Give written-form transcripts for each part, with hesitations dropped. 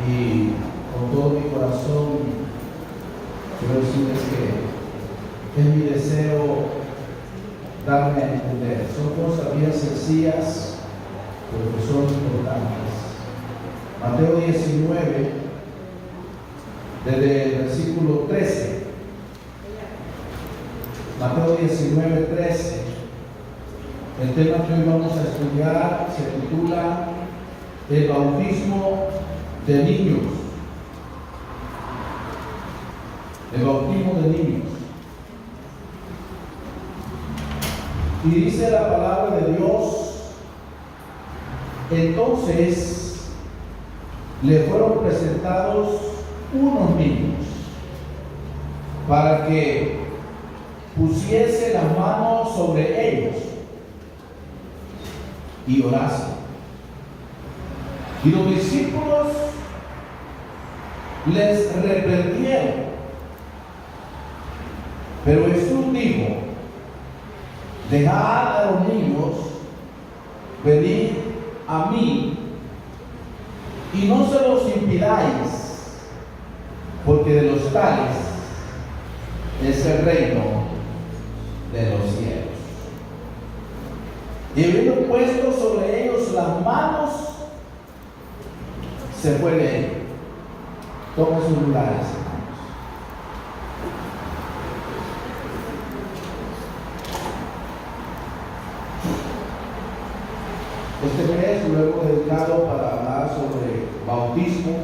y con todo mi corazón quiero decirles que es mi deseo darme a entender. Son cosas bien sencillas, pero que son importantes. Mateo 19, desde el versículo 13. Mateo 19, 13. El tema que hoy vamos a estudiar se titula El bautismo de niños. El bautismo de niños. Y dice la palabra de Dios: entonces le fueron presentados unos niños para que pusiese las manos sobre ellos y orase. Y los discípulos les reprendieron, pero Jesús dijo: dejad a los niños venid a mí y no se los impidáis, porque de los tales es el reino de los cielos. Y habiendo puesto sobre ellos las manos, se fue de él. Tomen sus lugares, hermanos. Este mes lo hemos dedicado para hablar sobre bautismo,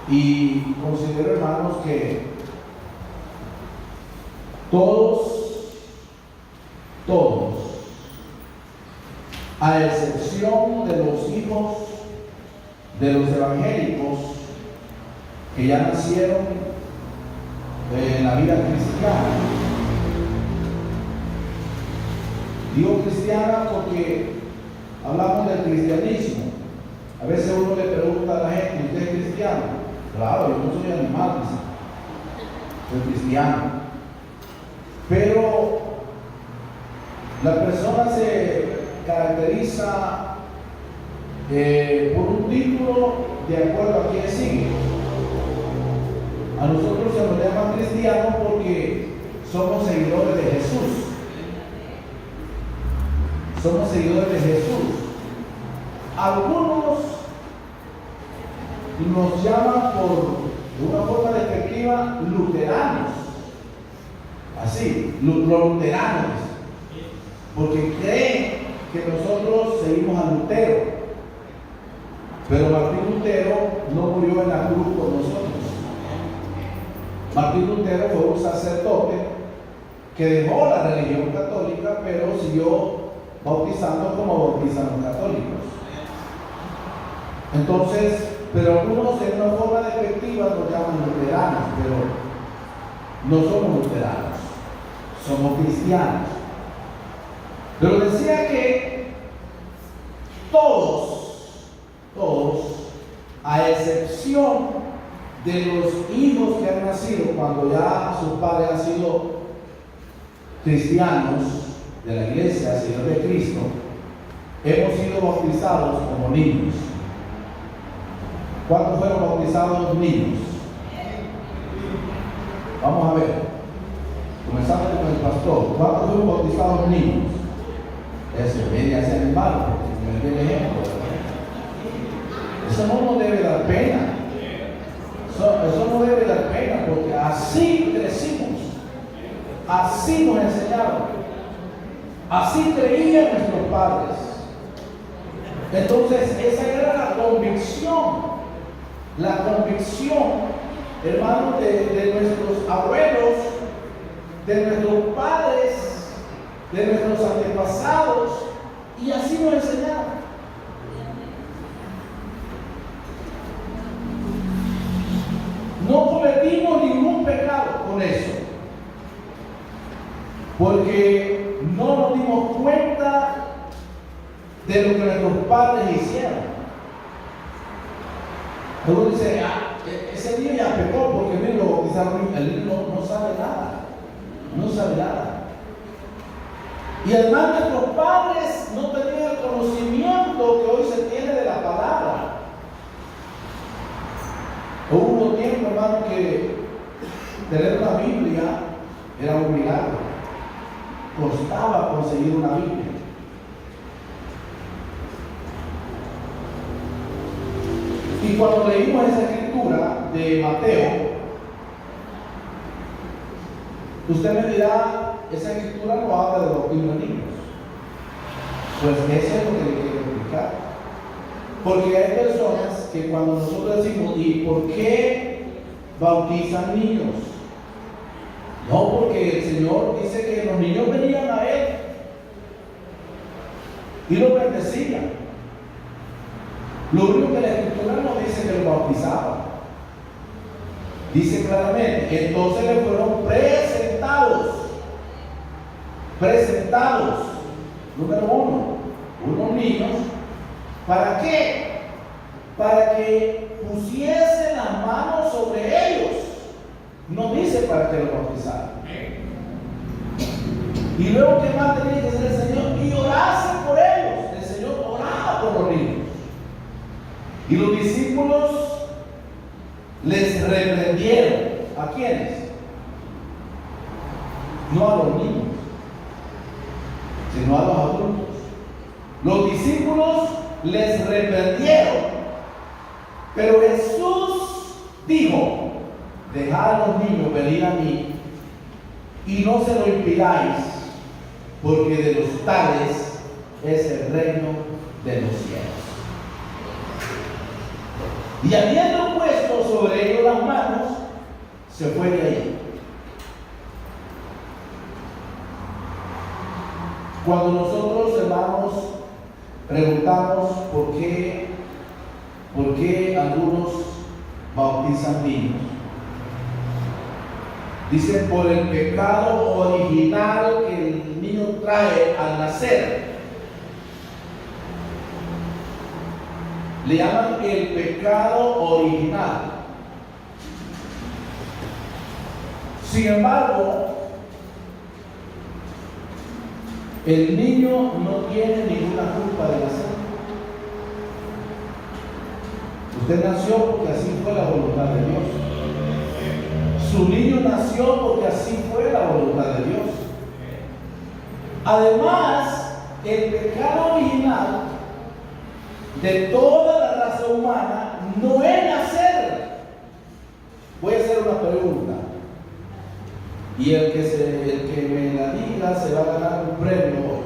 y considero, hermanos, que todos, a excepción de los hijos de los evangélicos que ya nacieron en la vida cristiana. Digo cristiana porque hablamos del cristianismo. A veces uno le pregunta a la gente: ¿usted es cristiano? Claro, yo no soy animal, soy cristiano. Pero la persona se caracteriza por un título de acuerdo a quién sigue. A nosotros se nos llama cristianos porque somos seguidores de Jesús. Somos seguidores de Jesús. Algunos nos llaman de una forma despectiva luteranos. Así, los luteranos. Porque creen que nosotros seguimos a Lutero. Pero Martín Lutero no murió en la cruz por nosotros. Martín Lutero fue un sacerdote que dejó la religión católica, pero siguió bautizando como bautizan los católicos. Entonces, pero algunos en una forma despectiva nos llaman luteranos, pero no somos luteranos, somos cristianos. Pero decía que todos, a excepción de los hijos que han nacido cuando ya sus padres han sido cristianos de la iglesia, Señor de Cristo, hemos sido bautizados como niños. ¿Cuántos fueron bautizados niños? Vamos a ver. Comenzamos con el pastor. ¿Cuántos fueron bautizados niños? Eso, viene a ser hermano, porque me dio el ejemplo. Eso no nos debe dar pena. Eso no debe dar pena, porque así crecimos. Así nos enseñaron. Así creían nuestros padres. Entonces, esa era la convicción. La convicción, hermanos, de nuestros abuelos, de nuestros padres, de nuestros antepasados, y así nos enseñaron. No cometimos ningún pecado con eso, porque no nos dimos cuenta de lo que nuestros padres hicieron. Uno dice: ese niño ya pecó porque el niño lo bautizaron. El niño no sabe nada, no sabe nada. Y además nuestros padres no tenían el conocimiento que hoy se tiene de la palabra. hubo tiempo, hermano, que tener una Biblia era un milagro. Costaba conseguir una Biblia. Y cuando leímos esa escritura de Mateo, usted me dirá, esa escritura no habla de bautismo de niños. Pues eso es lo que le quiero explicar. Porque hay personas que cuando nosotros decimos, ¿y por qué bautizan niños? No, porque el Señor dice que los niños venían a Él y lo bendecían. Lo único que la Escritura no dice que lo bautizaba. Dice claramente, entonces le fueron presentados, número uno, unos niños. ¿Para qué? Para que pusiesen las manos sobre ellos. No dice para que lo bautizaran. Y luego, ¿qué más tenía que hacer el Señor? Y orase por ellos. El Señor oraba por los niños. Y los discípulos les reprendieron. ¿A quiénes? No a los niños, sino a los adultos. Los discípulos les reprendieron, pero Jesús dijo: dejad a los niños venir a mí y no se lo impidáis, porque de los tales es el reino de los cielos. Y habiendo puesto sobre ellos las manos, se fue de ahí. Cuando nosotros, hermanos, preguntamos por qué algunos bautizan niños, dicen por el pecado original que el niño trae al nacer. Le llaman el pecado original. Sin embargo, el niño no tiene ninguna culpa de nacer. Usted nació porque así fue la voluntad de Dios. Su niño nació porque así fue la voluntad de Dios. Además, el pecado original de toda la raza humana no es nacer. Voy a hacer una pregunta, y el que me la diga se va a ganar un premio hoy.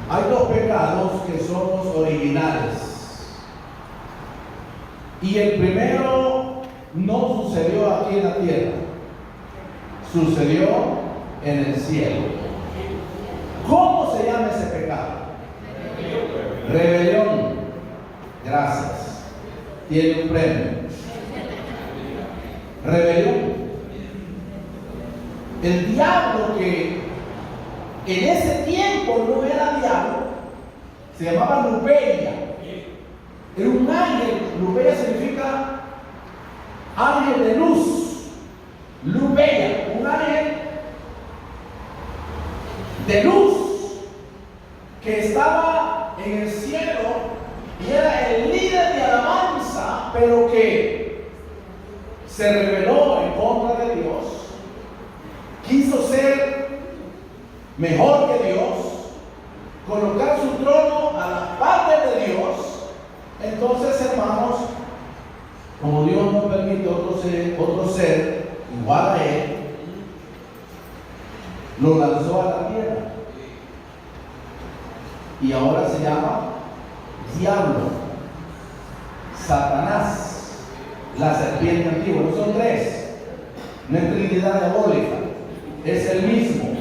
Hay dos pecados que son los originales, y el primero no sucedió aquí en la tierra, sucedió en el cielo. ¿Cómo se llama ese pecado? Rebelión. Gracias. Tiene un premio. Rebelión. El diablo, que en ese tiempo no era diablo, se llamaba Lupeia. Era un ángel. Lupeia significa ángel de luz. Lupeia, un ángel de luz que estaba en el cielo y era el líder de alabanza, pero que se rebeló en contra de Dios, quiso ser mejor que Dios, colocar su trono a la parte de Dios. Entonces, hermanos, como Dios no permite otro ser igual a él, lo lanzó a la tierra. Y ahora se llama diablo, Satanás, la serpiente antigua. No son tres, no es trinidad diabólica, es el mismo,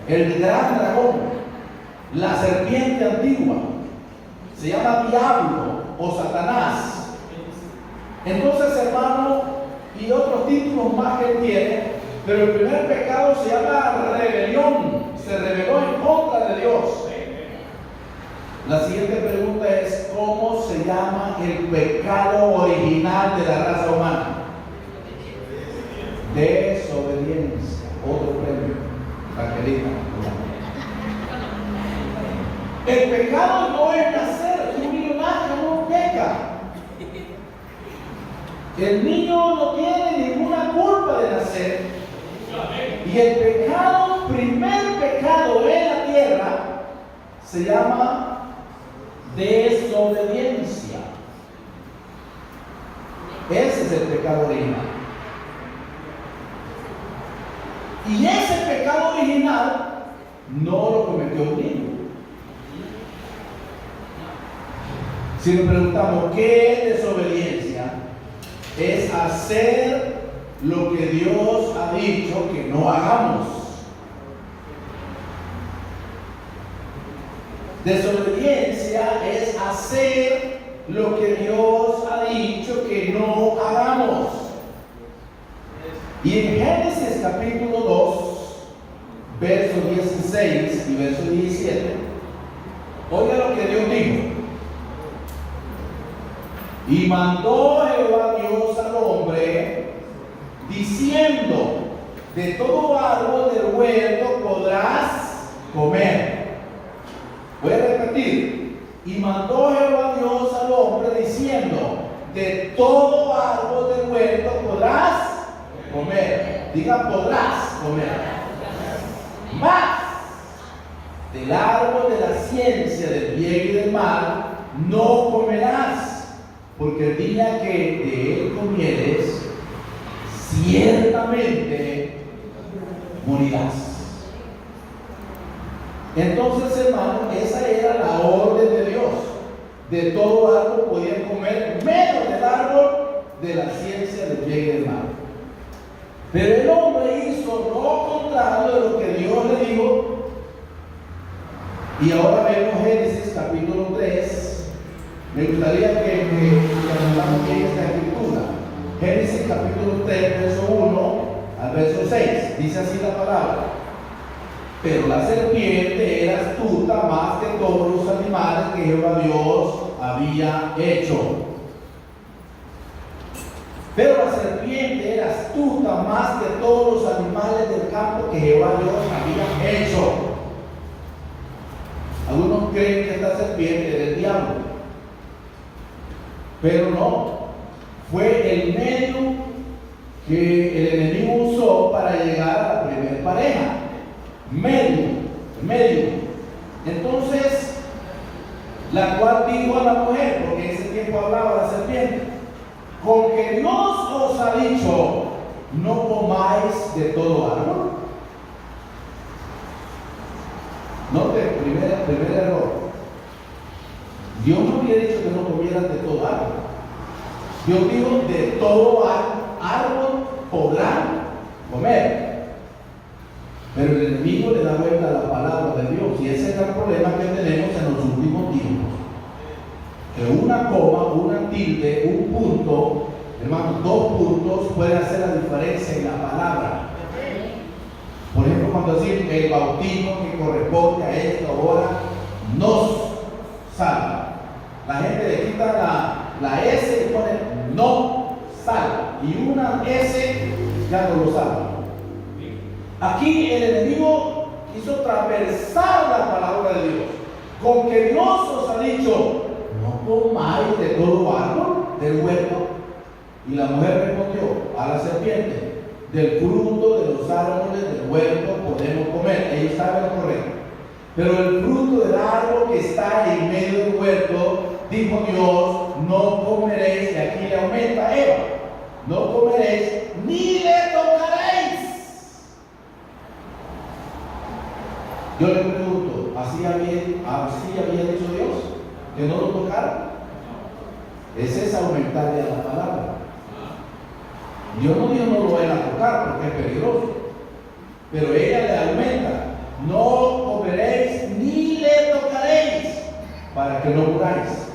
el gran dragón, la serpiente antigua. Se llama diablo o Satanás. Entonces, hermano, y otros títulos más que tiene, pero el primer pecado se llama rebelión. Se rebeló en contra de Dios. La siguiente pregunta es: ¿cómo se llama el pecado original de la raza humana? Desobediencia. Otro premio. Raquelita. El pecado no es nacer. Un niño nace, no El niño no tiene ninguna culpa de nacer. Y el pecado, primer pecado en la tierra, se llama desobediencia. Ese es el pecado original. Y ese pecado original no lo cometió un niño. Si nos preguntamos qué es desobediencia, es hacer lo que Dios ha dicho que no hagamos. Desobediencia es hacer lo que Dios ha dicho que no hagamos. Y en Génesis capítulo 2, verso 16 y verso 17, oiga lo que Dios dijo. Y mandó Jehová Dios al hombre, diciendo: de todo árbol del huerto podrás comer. Voy a repetir. Y mandó Jehová Dios al hombre, diciendo: de todo árbol del huerto podrás comer. Diga, podrás comer. Mas del árbol de la ciencia del bien y del mal no comerás, porque el día que de él comieres, ciertamente morirás. Entonces, hermano, esa era la orden de Dios. De todo árbol podían comer, menos del árbol de la ciencia del bien y del mal. Pero el hombre hizo lo contrario de lo que Dios le dijo. Y ahora vemos Génesis capítulo 3. Me gustaría que analizáramos bien esta escritura. Génesis capítulo 3, verso 1 al verso 6. Dice así la palabra: pero la serpiente era astuta más que todos los animales que Jehová Dios había hecho. Pero la serpiente era astuta más que todos los animales del campo que Jehová Dios había hecho. Algunos creen que esta serpiente era el diablo, pero no. Fue el medio que el enemigo usó para llegar a la primera pareja. Medio. Entonces, la cual dijo a la mujer, porque en ese tiempo hablaba la serpiente: con que Dios os ha dicho, no comáis de todo árbol. Note, primer error. Dios no había dicho que no comieran de todo árbol. Dios dijo: de todo árbol podrán comer. Pero el enemigo le da vuelta a la palabra de Dios. Y ese es el problema que tenemos en los últimos tiempos. Que una coma, una tilde, un punto, hermanos, 2 puntos pueden hacer la diferencia en la palabra. Por ejemplo, cuando decimos el bautismo que corresponde a esta hora nos salva. La gente le quita la S y pone no salva. Y una S ya no lo salva. Aquí el enemigo quiso transversar la palabra de Dios. Con que Dios os ha dicho, no comáis de todo árbol del huerto. Y la mujer respondió a la serpiente: del fruto de los árboles del huerto podemos comer. Ellos saben lo correcto. Pero el fruto del árbol que está en medio del huerto, dijo Dios, no comeréis. Y aquí le aumenta a Eva: no comeréis ni le tocaréis. Yo le pregunto, ¿así había dicho Dios que no lo tocara? Ese es aumentarle a la palabra. Dios no dijo no lo vayan a tocar porque es peligroso, pero ella le aumenta: no comeréis ni le tocaréis para que no muráis.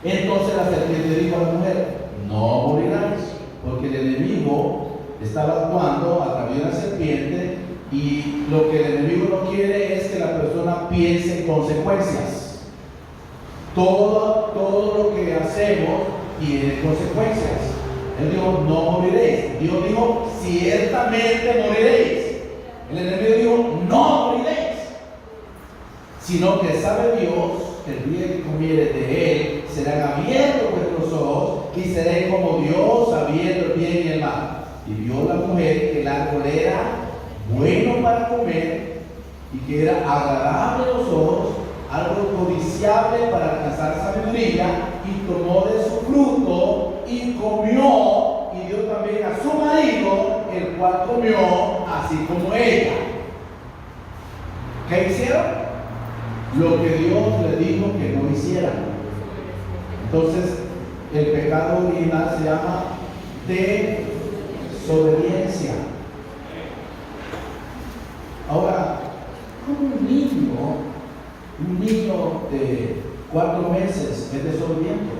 Entonces la serpiente dijo a la mujer: no moriráis, porque el enemigo estaba actuando a través de la serpiente, y lo que el enemigo no quiere es que la persona piense en consecuencias. Todo lo que hacemos tiene consecuencias. Él dijo: no moriréis. Dios dijo: ciertamente moriréis. El enemigo dijo: no moriréis. sino que sabe Dios que el día que comieres de él serán abiertos vuestros ojos y seréis como Dios sabiendo el bien y el mal. Y vio la mujer que el árbol era bueno para comer y que era agradable a los ojos, algo codiciable para alcanzar sabiduría, y tomó de su fruto y comió, y dio también a su marido, el cual comió así como ella. ¿Qué hicieron? Lo que Dios le dijo que no hicieran. Entonces, el pecado original se llama desobediencia. Ahora, ¿cómo un niño de 4 meses es desobediente?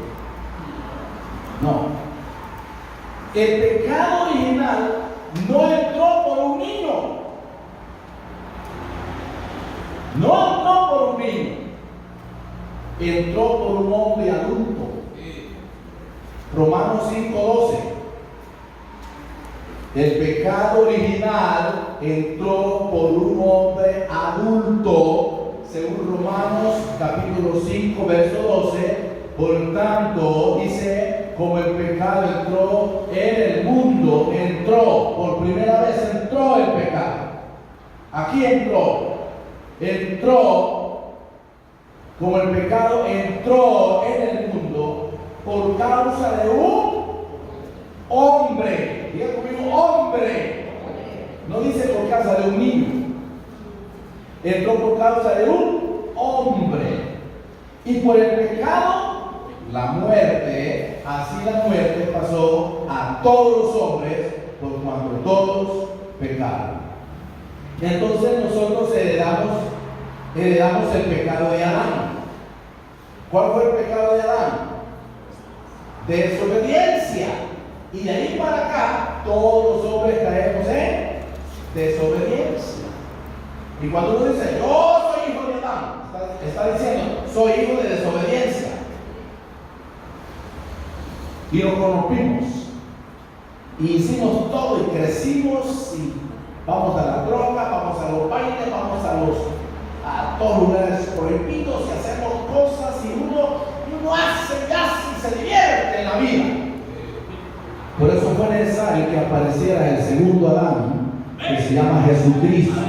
No. El pecado original no entró por un niño. No entró por un niño. Entró por un hombre adulto. Romanos 5:12. El pecado original entró por un hombre adulto, según Romanos capítulo 5, verso 12. Por tanto, dice, como el pecado entró en el mundo, entró, por primera vez entró el pecado. Aquí entró, como el pecado entró en el mundo por causa de un hombre. Diga conmigo, hombre. No dice por causa de un niño. Entró por causa de un hombre. Y por el pecado, la muerte. Así la muerte pasó a todos los hombres, por cuanto todos pecaron. Entonces nosotros heredamos el pecado de Adán. ¿Cuál fue el pecado de Adán? Desobediencia. Y de ahí para acá, todos los hombres caemos en desobediencia. Y cuando uno dice, yo soy hijo de Adán, está diciendo, soy hijo de desobediencia. Y nos corrompimos. Y hicimos todo y crecimos y vamos a la droga, vamos a los bailes, vamos a todos lugares prohibidos y hacemos cosas y uno hace y se divierte en la vida. Por eso fue necesario que apareciera el segundo Adán, que se llama Jesucristo,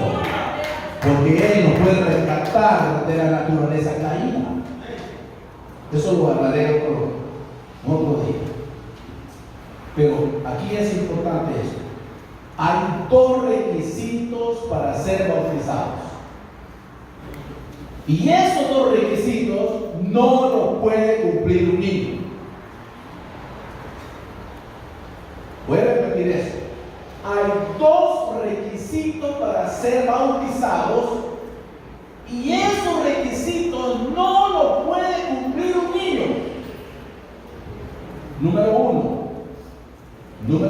porque Él nos puede rescatar de la naturaleza caída. Eso lo hablaré otro día. Pero aquí es importante esto. Hay 2 requisitos para ser bautizados. Y esos 2 requisitos no los puede cumplir un niño. Voy a repetir eso. Hay 2 requisitos para ser bautizados y esos requisitos no los puede cumplir un niño. Número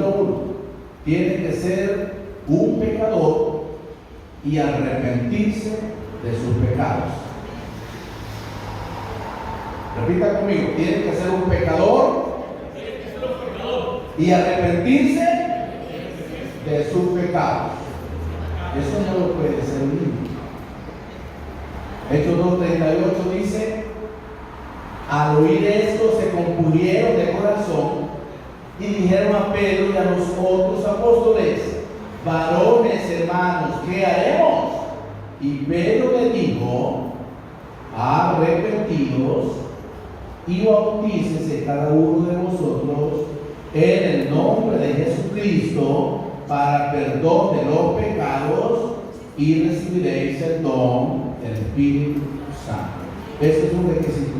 uno, tiene que ser un pecador y arrepentirse de sus pecados. Repita conmigo, tiene que ser un pecador y arrepentirse de sus pecados. Eso no lo puede ser un niño. Hechos 2:38 dice, al oír esto se compungieron de corazón y dijeron a Pedro y a los otros apóstoles, varones hermanos, ¿qué haremos? Y Pedro le dijo, arrepentidos y bautícese cada uno de vosotros en el nombre de Jesucristo para perdón de los pecados y recibiréis el don del Espíritu Santo. Este es un requisito.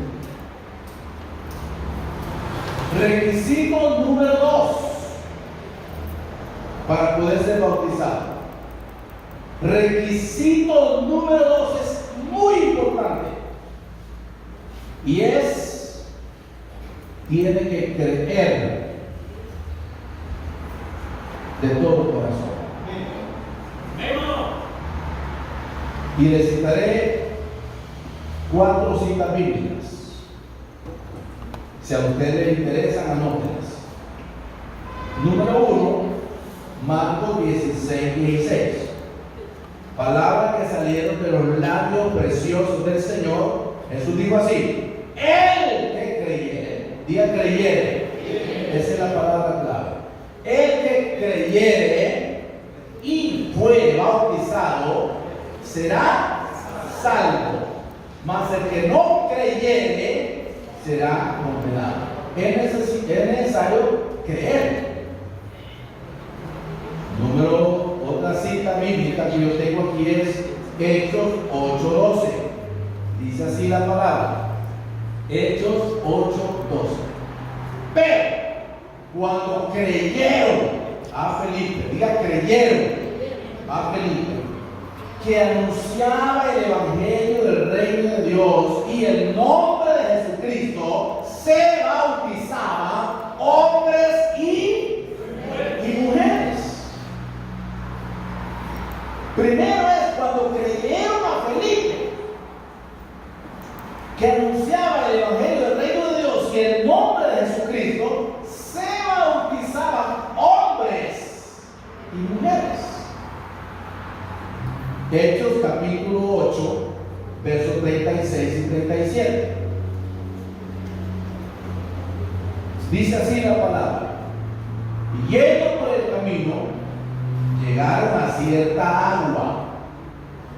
Requisito número 2 para poder ser bautizado. Requisito número 2 es muy importante y tiene que creer de todo corazón. Y les citaré 4 citas bíblicas. Si a ustedes les interesan, anótenlas. Número 1, Marcos 16:16. Palabras que salieron de los labios preciosos del Señor. Jesús dijo así: el que creyere, diga creyere, esa es la palabra clave. El que creyere y fuere bautizado será salvo, mas el que no creyere será condenado. Es necesario creer. Otra cita bíblica que yo tengo aquí es Hechos 8:12. Dice así la palabra. Hechos 8:12. Pero cuando creyeron a Felipe, diga creyeron a Felipe, que anunciaba el evangelio del reino de Dios y el nombre de Jesucristo, se bautizaban hombres y mujeres. Primero es cuando creyeron a Felipe, que anunciaba el evangelio del reino de Dios y el nombre de Jesucristo, se bautizaban hombres y mujeres. Hechos capítulo 8, versos 36 y 37. Dice así la palabra: y yendo por el camino, llegaron a cierta agua,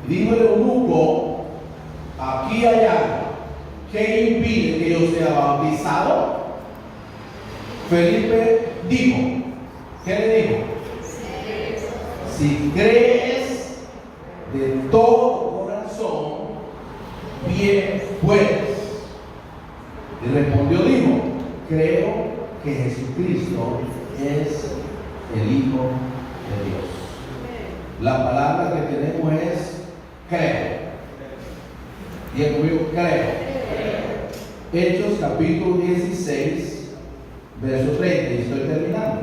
y dijo el eunuco: aquí hay agua, ¿qué impide que yo sea bautizado? Felipe dijo, ¿qué le dijo? Si crees de todo corazón, bien puedes. Y respondió, dijo: creo que Jesucristo es el Hijo de Dios. La palabra que tenemos es creo. Diga conmigo, creo. Hechos capítulo 16, verso 30, y estoy terminando.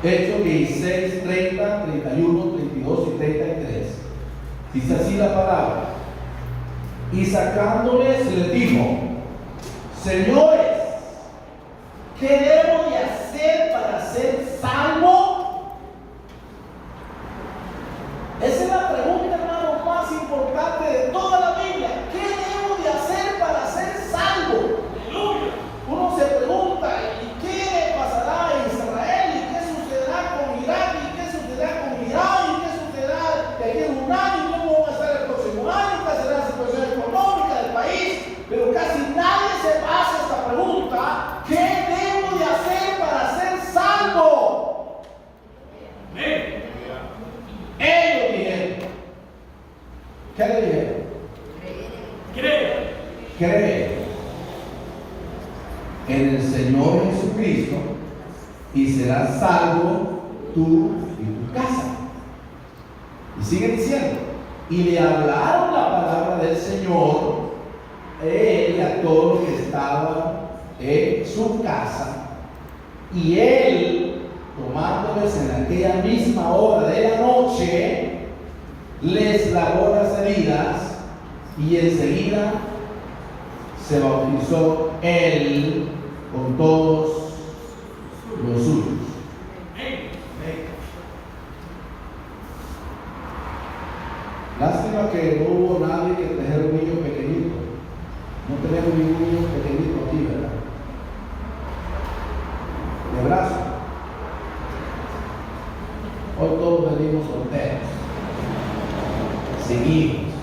Hechos 16, 30, 31, 32 y 33. Dice así la palabra: y sacándoles les dijo: señores, ¿qué debo de hacer para ser salvo? Esa es la pregunta, hermano, más importante de toda la Biblia. ¿Qué debo de hacer para ser salvo? Uno se pregunta: ¿y qué pasará en Israel? ¿Y qué sucederá con Irak? ¿Y qué sucederá con Irán? ¿Y qué sucederá de aquí en un año? ¿Y cómo va a estar el próximo año? ¿Cuál será la situación económica del país? Pero casi nadie se hace esta pregunta: ¿qué debo de hacer para ser salvo? Ellos dijeron, ¿qué le dijeron? Cree en el Señor Jesucristo y serás salvo tú y tu casa. Y sigue diciendo: y le hablaron la palabra del Señor él y a todos los que estaban en su casa, y él, tomándoles en aquella misma hora de la noche, les lavó las heridas, y enseguida se bautizó él con todos los suyos. Lástima que no hubo nadie que trajera un niño pequeñito. No tenemos ningún niño pequeñito aquí, ¿verdad? De brazo. Hoy todos venimos solteros, sin hijos.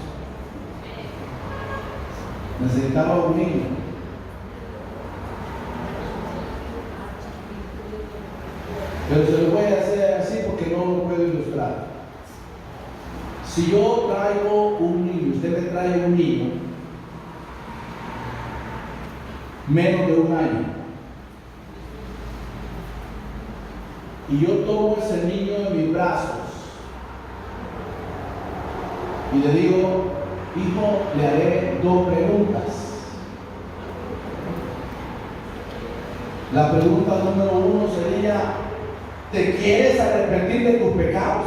Necesitaba un niño. Pero se lo voy a hacer así porque no lo puedo ilustrar. Si yo traigo un niño, usted me trae un niño menos de un año, y yo tomo ese niño en mis brazos y le digo: hijo, le haré dos preguntas. La pregunta número uno sería: ¿te quieres arrepentir de tus pecados?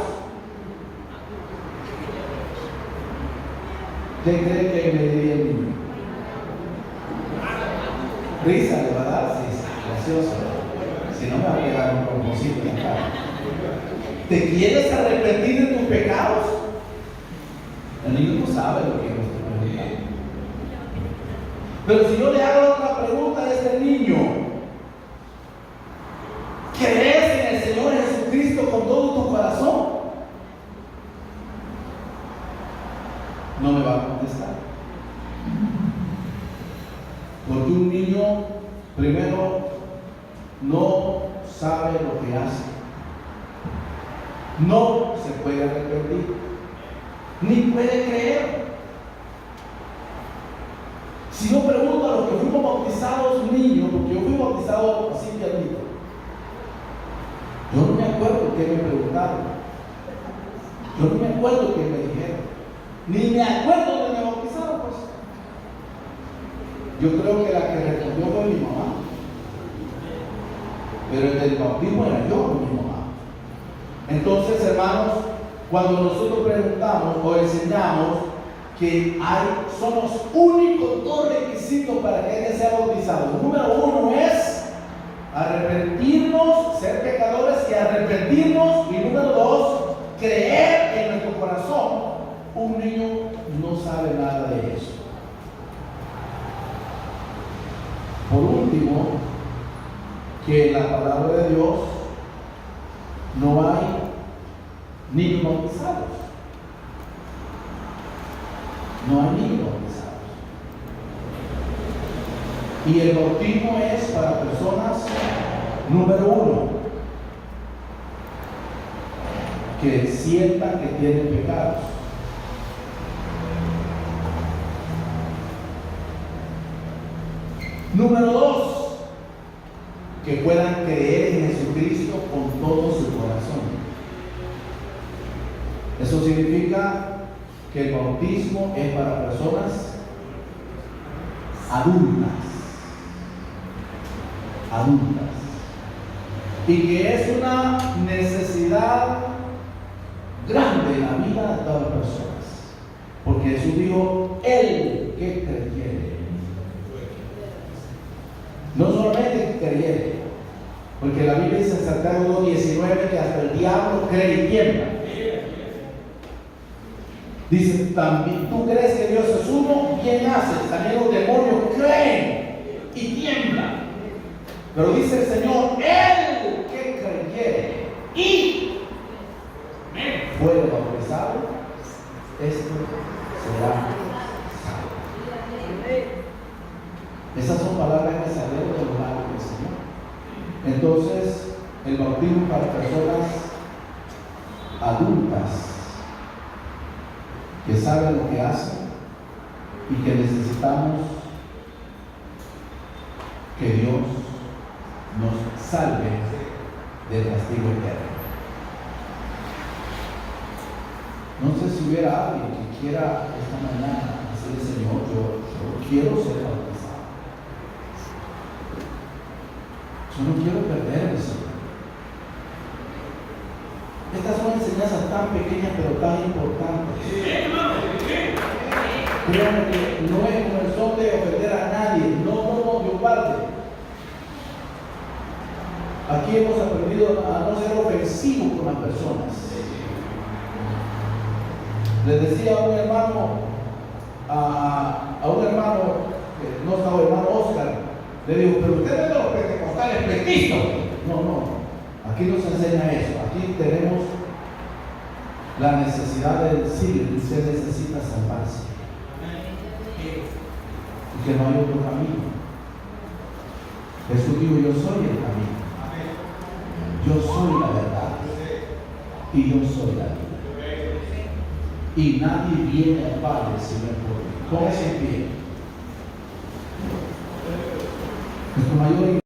¿Qué cree que me diría el niño? Risa, le va a dar, sí, gracioso. Si no, me va a pegar un propósito en la cara. ¿Te quieres arrepentir de tus pecados? El niño no sabe lo que es preguntar. Pero si yo le hago otra pregunta a este niño, ¿crees en el Señor Jesucristo con todo tu corazón? No me va a contestar. Porque un niño, primero, no sabe lo que hace. No se puede arrepentir, ni puede creer. Si yo pregunto a los que fuimos bautizados niños, porque yo fui bautizado así pianito, yo no me acuerdo qué me preguntaron, yo no me acuerdo qué me dijeron, ni me acuerdo de me bautizaron, pues. Yo creo que la que respondió fue mi mamá, pero el del bautismo era yo con mi mamá. Entonces, hermanos, cuando nosotros preguntamos o enseñamos que son los únicos dos requisitos para que alguien sea bautizado. Número uno es arrepentirnos, ser pecadores y arrepentirnos. Y número dos, creer en nuestro corazón. Un niño no sabe nada de eso. Por último, que en la palabra de Dios no hay niños bautizados. No hay niños bautizados. Y el bautismo es para personas, número uno, que sientan que tienen pecados. Número dos, que puedan creer en Jesucristo con todo su corazón. Eso significa que el bautismo es para personas adultas, y que es una necesidad grande en la vida de todas las personas, porque Jesús dijo: el que creyere. No solamente que creyere, porque la Biblia dice en Santiago 2:19 que hasta el diablo cree y tiembla. Dice también: tú crees que Dios es uno, bien haces. También los demonios creen y tiemblan. Pero dice el Señor: el que creyere y fuere bautizado, esto será salvo. Esas son palabras que salieron de los labios del Señor. Entonces, el bautismo para personas adultas que saben lo que hacen y que necesitamos que Dios nos salve del castigo eterno. No sé si hubiera alguien que quiera esta mañana decirle: Señor, yo quiero ser bautizado. Yo no quiero perderme, Señor. Estas son enseñanzas tan pequeñas pero tan importantes. Créanme que no es con el son de ofender a nadie. No, Dios guarde. Aquí hemos aprendido a no ser ofensivos con las personas. Les decía a un hermano, que no estaba, hermano Oscar, le digo: pero usted es de los pentecostales pletistas. No, aquí no se enseña eso. Aquí tenemos la necesidad de decir que usted necesita salvarse y que no hay otro camino. Jesús dijo: yo soy el camino, yo soy la verdad y yo soy la vida, y nadie viene al Padre si no es por mí. Póngase en pie. Nuestro mayor